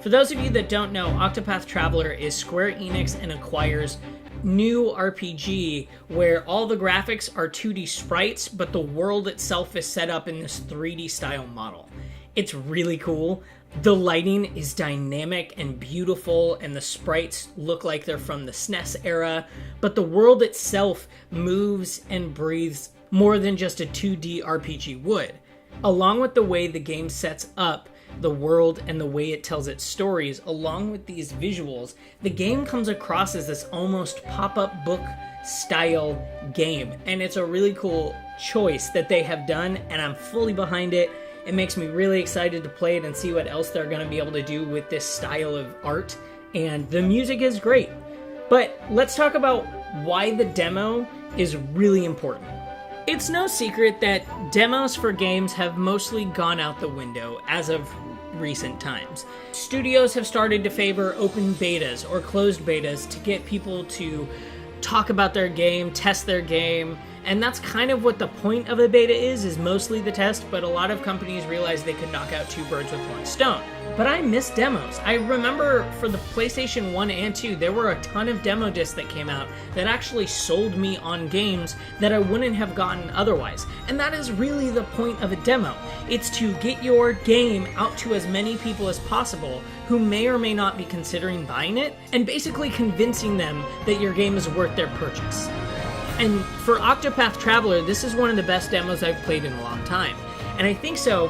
For those of you that don't know, Octopath Traveler is Square Enix and acquires new RPG where all the graphics are 2D sprites, but the world itself is set up in this 3D style model. It's really cool. The lighting is dynamic and beautiful, and the sprites look like they're from the SNES era, but the world itself moves and breathes more than just a 2D RPG would. Along with the way the game sets up the world and the way it tells its stories, along with these visuals, the game comes across as this almost pop-up book style game, and it's a really cool choice that they have done, and I'm fully behind it. It makes me really excited to play it and see what else they're going to be able to do with this style of art, and the music is great. But let's talk about why the demo is really important. It's no secret that demos for games have mostly gone out the window as of recent times. Studios have started to favor open betas or closed betas to get people to talk about their game, test their game, and that's kind of what the point of a beta is mostly the test, but a lot of companies realized they could knock out two birds with one stone. But I miss demos. I remember for the PlayStation 1 and 2, there were a ton of demo discs that came out that actually sold me on games that I wouldn't have gotten otherwise. And that is really the point of a demo. It's to get your game out to as many people as possible who may or may not be considering buying it, and basically convincing them that your game is worth their purchase. And for Octopath Traveler, this is one of the best demos I've played in a long time. And I think so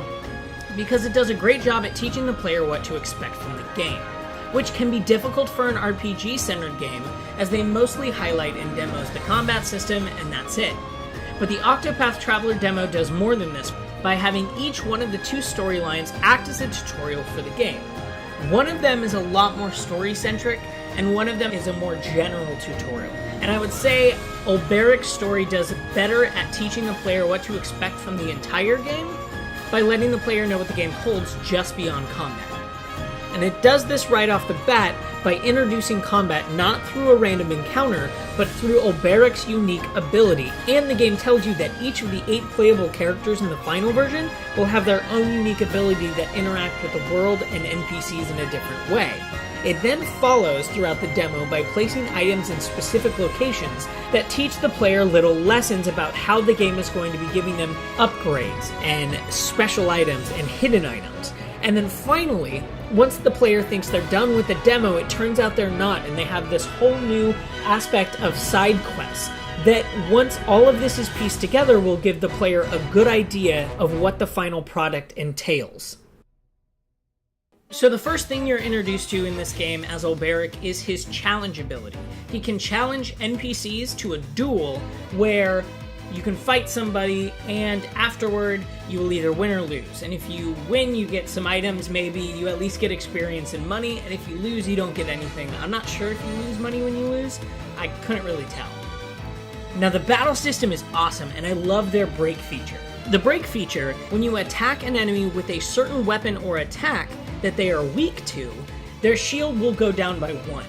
because it does a great job at teaching the player what to expect from the game, which can be difficult for an RPG-centered game, as they mostly highlight in demos the combat system, and that's it. But the Octopath Traveler demo does more than this by having each one of the two storylines act as a tutorial for the game. One of them is a lot more story-centric, and one of them is a more general tutorial. And I would say Olberic's story does better at teaching the player what to expect from the entire game by letting the player know what the game holds just beyond combat. And it does this right off the bat by introducing combat not through a random encounter, but through Olberic's unique ability. And the game tells you that each of the 8 playable characters in the final version will have their own unique ability that interact with the world and NPCs in a different way. It then follows throughout the demo by placing items in specific locations that teach the player little lessons about how the game is going to be giving them upgrades and special items and hidden items. And then finally, once the player thinks they're done with the demo, it turns out they're not, and they have this whole new aspect of side quests that, once all of this is pieced together, will give the player a good idea of what the final product entails. So the first thing you're introduced to in this game as Olberic is his challenge ability. He can challenge NPCs to a duel where you can fight somebody, and afterward you will either win or lose. And if you win, you get some items, maybe you at least get experience and money, and if you lose, you don't get anything. I'm not sure if you lose money when you lose. I couldn't really tell. Now the battle system is awesome, and I love their break feature. The break feature, when you attack an enemy with a certain weapon or attack that they are weak to, their shield will go down by 1,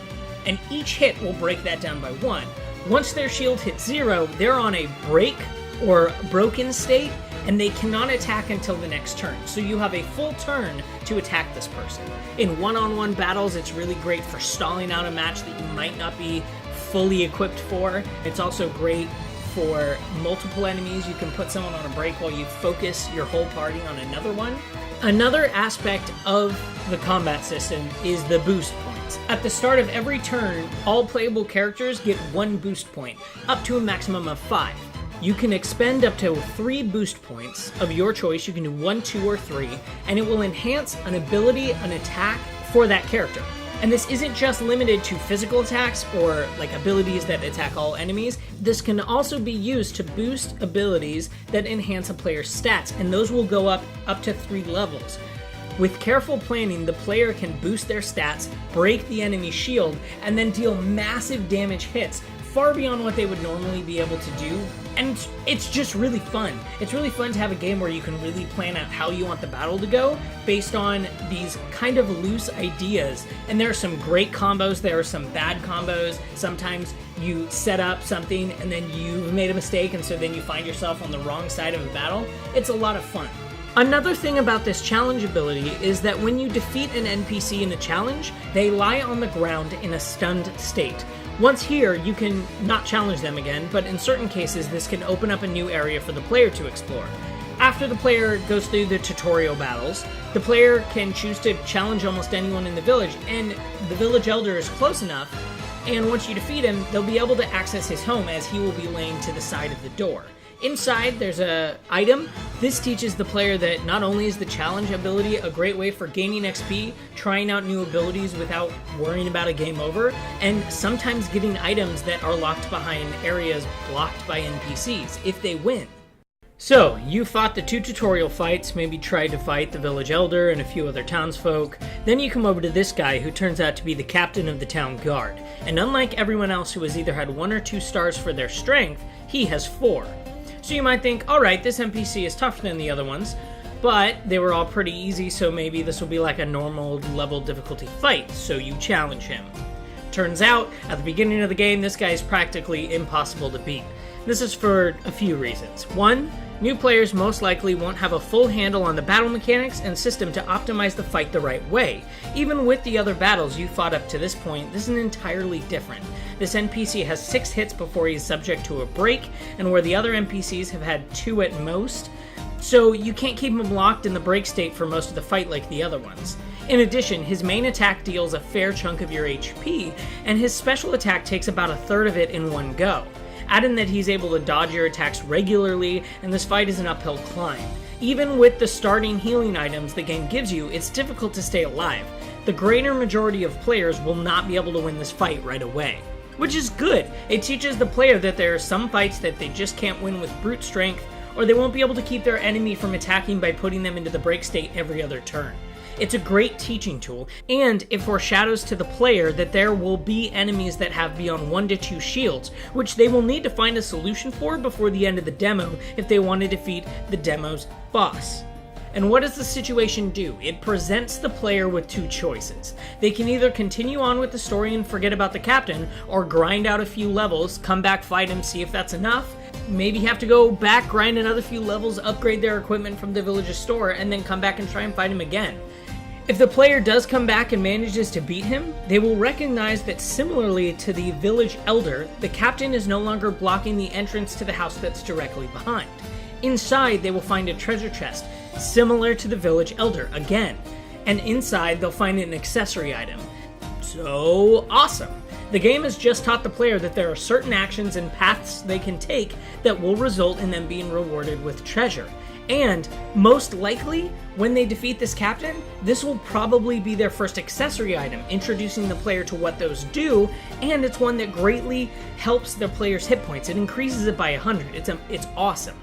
and each hit will break that down by 1. Once their shield hits 0, they're on a break or broken state, and they cannot attack until the next turn. So you have a full turn to attack this person. In one-on-one battles, it's really great for stalling out a match that you might not be fully equipped for. It's also great for multiple enemies. You can put someone on a break while you focus your whole party on another one. Another aspect of the combat system is the boost points. At the start of every turn, all playable characters get 1 boost point, up to a maximum of 5. You can expend up to 3 boost points of your choice. You can do 1, 2, or 3, and it will enhance an ability, an attack for that character. And this isn't just limited to physical attacks or like abilities that attack all enemies. This can also be used to boost abilities that enhance a player's stats, and those will go up to 3 levels. With careful planning, the player can boost their stats, break the enemy's shield, and then deal massive damage hits far beyond what they would normally be able to do. And it's just really fun. It's really fun to have a game where you can really plan out how you want the battle to go based on these kind of loose ideas. And there are some great combos, there are some bad combos. Sometimes you set up something and then you've made a mistake, and so then you find yourself on the wrong side of a battle. It's a lot of fun. Another thing about this challenge ability is that when you defeat an NPC in a challenge, they lie on the ground in a stunned state. Once here, you can not challenge them again, but in certain cases this can open up a new area for the player to explore. After the player goes through the tutorial battles, the player can choose to challenge almost anyone in the village, and the village elder is close enough, and once you defeat him, they'll be able to access his home as he will be laying to the side of the door. Inside, there's an item. This teaches the player that not only is the challenge ability a great way for gaining XP, trying out new abilities without worrying about a game over, and sometimes getting items that are locked behind areas blocked by NPCs if they win. So, you fought the 2 tutorial fights, maybe tried to fight the village elder and a few other townsfolk. Then you come over to this guy who turns out to be the captain of the town guard. And unlike everyone else who has either had 1 or 2 stars for their strength, he has 4. So you might think, alright, this NPC is tougher than the other ones, but they were all pretty easy, so maybe this will be like a normal level difficulty fight, so you challenge him. Turns out, at the beginning of the game, this guy is practically impossible to beat. This is for a few reasons. 1, new players most likely won't have a full handle on the battle mechanics and system to optimize the fight the right way. Even with the other battles you fought up to this point, this is entirely different. This NPC has 6 hits before he is subject to a break, and where the other NPCs have had 2 at most, so you can't keep him locked in the break state for most of the fight like the other ones. In addition, his main attack deals a fair chunk of your HP, and his special attack takes about a third of it in one go. Add in that he's able to dodge your attacks regularly, and this fight is an uphill climb. Even with the starting healing items the game gives you, it's difficult to stay alive. The greater majority of players will not be able to win this fight right away. Which is good. It teaches the player that there are some fights that they just can't win with brute strength, or they won't be able to keep their enemy from attacking by putting them into the break state every other turn. It's a great teaching tool, and it foreshadows to the player that there will be enemies that have beyond 1 to 2 shields, which they will need to find a solution for before the end of the demo if they want to defeat the demo's boss. And what does the situation do? It presents the player with 2 choices. They can either continue on with the story and forget about the captain, or grind out a few levels, come back, fight him, see if that's enough, maybe have to go back, grind another few levels, upgrade their equipment from the village's store, and then come back and try and fight him again. If the player does come back and manages to beat him, they will recognize that similarly to the village elder, the captain is no longer blocking the entrance to the house that's directly behind. Inside, they will find a treasure chest, similar to the village elder again, and inside they'll find an accessory item. So awesome! The game has just taught the player that there are certain actions and paths they can take that will result in them being rewarded with treasure. And, most likely, when they defeat this captain, this will probably be their first accessory item, introducing the player to what those do, and it's one that greatly helps the player's hit points. It increases it by 100. It's awesome.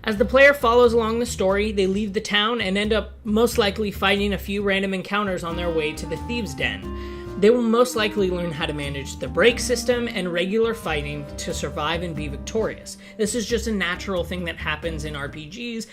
As the player follows along the story, they leave the town and end up most likely fighting a few random encounters on their way to the thieves' den. They will most likely learn how to manage the break system and regular fighting to survive and be victorious. This is just a natural thing that happens in RPGs.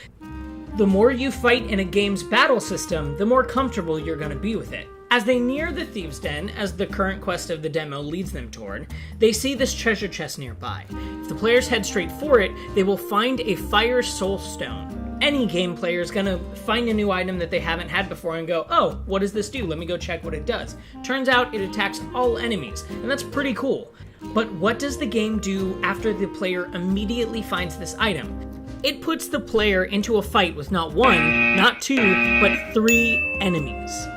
The more you fight in a game's battle system, the more comfortable you're going to be with it. As they near the thieves' den, as the current quest of the demo leads them toward, they see this treasure chest nearby. If the players head straight for it, they will find a fire soul stone. Any game player is going to find a new item that they haven't had before and go, oh, what does this do? Let me go check what it does. Turns out it attacks all enemies, and that's pretty cool. But what does the game do after the player immediately finds this item? It puts the player into a fight with not 1, not 2, but 3 enemies.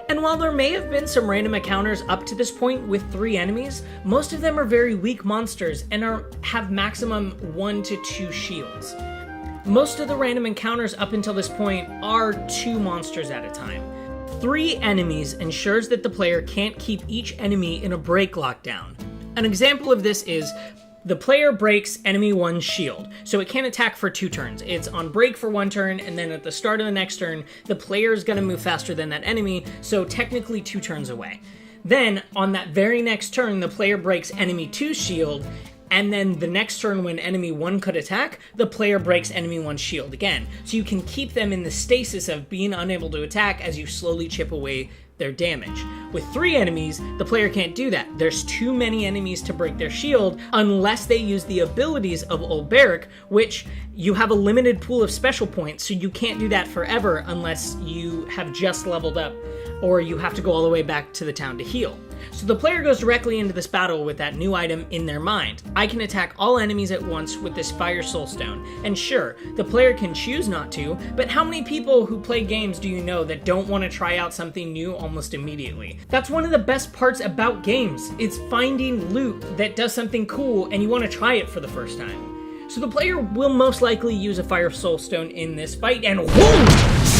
And while there may have been some random encounters up to this point with 3 enemies, most of them are very weak monsters and have maximum 1 to 2 shields. Most of the random encounters up until this point are 2 monsters at a time. 3 enemies ensures that the player can't keep each enemy in a break lockdown. An example of this is the player breaks enemy 1's shield, so it can't attack for 2 turns. It's on break for 1 turn, and then at the start of the next turn, the player is going to move faster than that enemy, so technically 2 turns away. Then, on that very next turn, the player breaks enemy 2's shield, and then the next turn when enemy 1 could attack, the player breaks enemy 1's shield again. So you can keep them in the stasis of being unable to attack as you slowly chip away their damage. With 3 enemies, the player can't do that. There's too many enemies to break their shield unless they use the abilities of Olberic, which you have a limited pool of special points, so you can't do that forever unless you have just leveled up, or you have to go all the way back to the town to heal. So the player goes directly into this battle with that new item in their mind. I can attack all enemies at once with this Fire Soul Stone. And sure, the player can choose not to, but how many people who play games do you know that don't want to try out something new almost immediately? That's one of the best parts about games. It's finding loot that does something cool and you want to try it for the first time. So the player will most likely use a Fire Soul Stone in this fight, and whoom!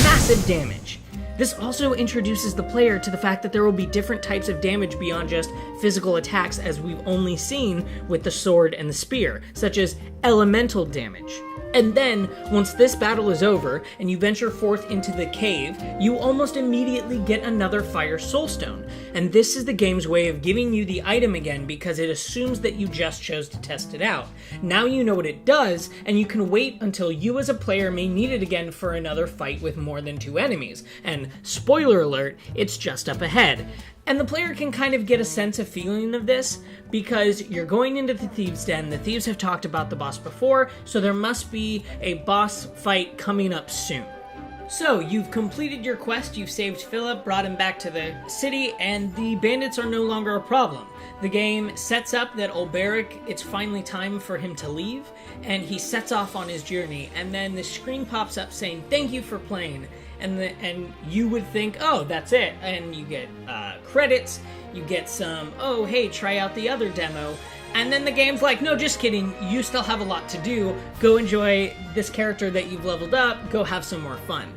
Massive damage. This also introduces the player to the fact that there will be different types of damage beyond just physical attacks, as we've only seen with the sword and the spear, such as elemental damage. And then, once this battle is over, and you venture forth into the cave, you almost immediately get another Fire Soul Stone. And this is the game's way of giving you the item again, because it assumes that you just chose to test it out. Now you know what it does, and you can wait until you as a player may need it again for another fight with more than 2 enemies. And spoiler alert, it's just up ahead. And the player can kind of get a sense of feeling of this because you're going into the Thieves' Den. The Thieves have talked about the boss before, so there must be a boss fight coming up soon. So, you've completed your quest, you've saved Philip, brought him back to the city, and the bandits are no longer a problem. The game sets up that Olberic, it's finally time for him to leave, and he sets off on his journey, and then the screen pops up saying, "Thank you for playing." And you would think, oh, that's it. And you get credits, you get some, oh, hey, try out the other demo. And then the game's like, no, just kidding, you still have a lot to do. Go enjoy this character that you've leveled up, go have some more fun.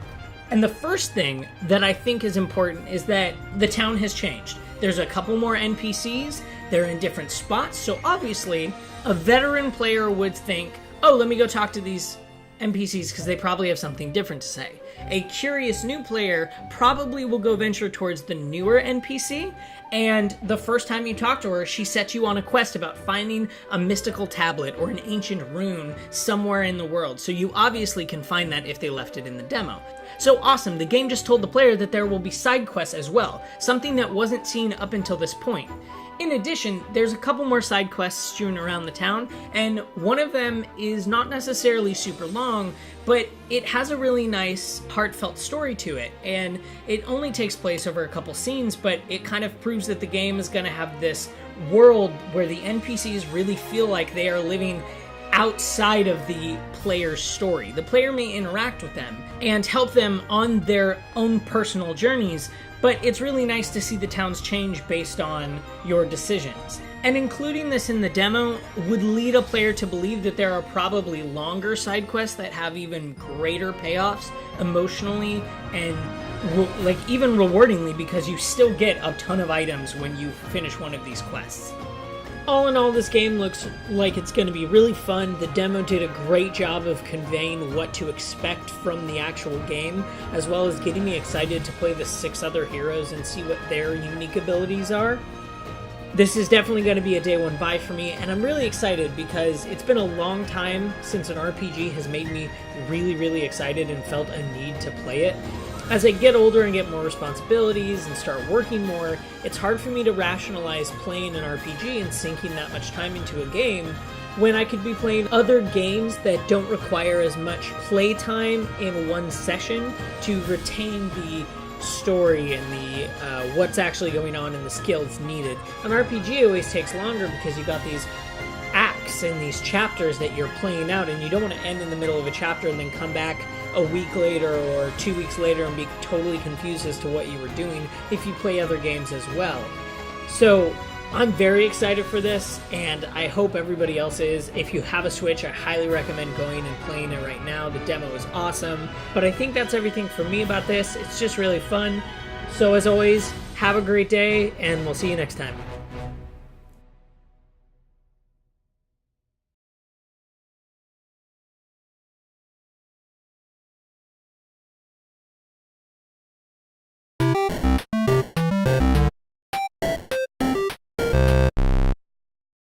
And the first thing that I think is important is that the town has changed. There's a couple more NPCs, they're in different spots, so obviously a veteran player would think, oh, let me go talk to these NPCs because they probably have something different to say. A curious new player probably will go venture towards the newer NPC, and the first time you talk to her, she sets you on a quest about finding a mystical tablet or an ancient rune somewhere in the world, so you obviously can find that if they left it in the demo. So awesome, the game just told the player that there will be side quests as well, something that wasn't seen up until this point. In addition, there's a couple more side quests strewn around the town, and one of them is not necessarily super long, but it has a really nice, heartfelt story to it, and it only takes place over a couple scenes, but it kind of proves that the game is going to have this world where the NPCs really feel like they are living outside of the player's story. The player may interact with them and help them on their own personal journeys, but it's really nice to see the towns change based on your decisions. And including this in the demo would lead a player to believe that there are probably longer side quests that have even greater payoffs emotionally and even rewardingly, because you still get a ton of items when you finish one of these quests. All in all, this game looks like it's going to be really fun. The demo did a great job of conveying what to expect from the actual game, as well as getting me excited to play the 6 other heroes and see what their unique abilities are. This is definitely going to be a day one buy for me, and I'm really excited because it's been a long time since an RPG has made me really, really excited and felt a need to play it. As I get older and get more responsibilities and start working more, it's hard for me to rationalize playing an RPG and sinking that much time into a game when I could be playing other games that don't require as much playtime in one session to retain the story and the what's actually going on and the skills needed. An RPG always takes longer because you got these acts and these chapters that you're playing out, and you don't want to end in the middle of a chapter and then come back a week later or 2 weeks later and be totally confused as to what you were doing if you play other games as well. So I'm very excited for this, and I hope everybody else is. If you have a Switch, I highly recommend going and playing it right now. The demo is awesome. But I think that's everything for me about this. It's just really fun. So as always, have a great day, and we'll see you next time.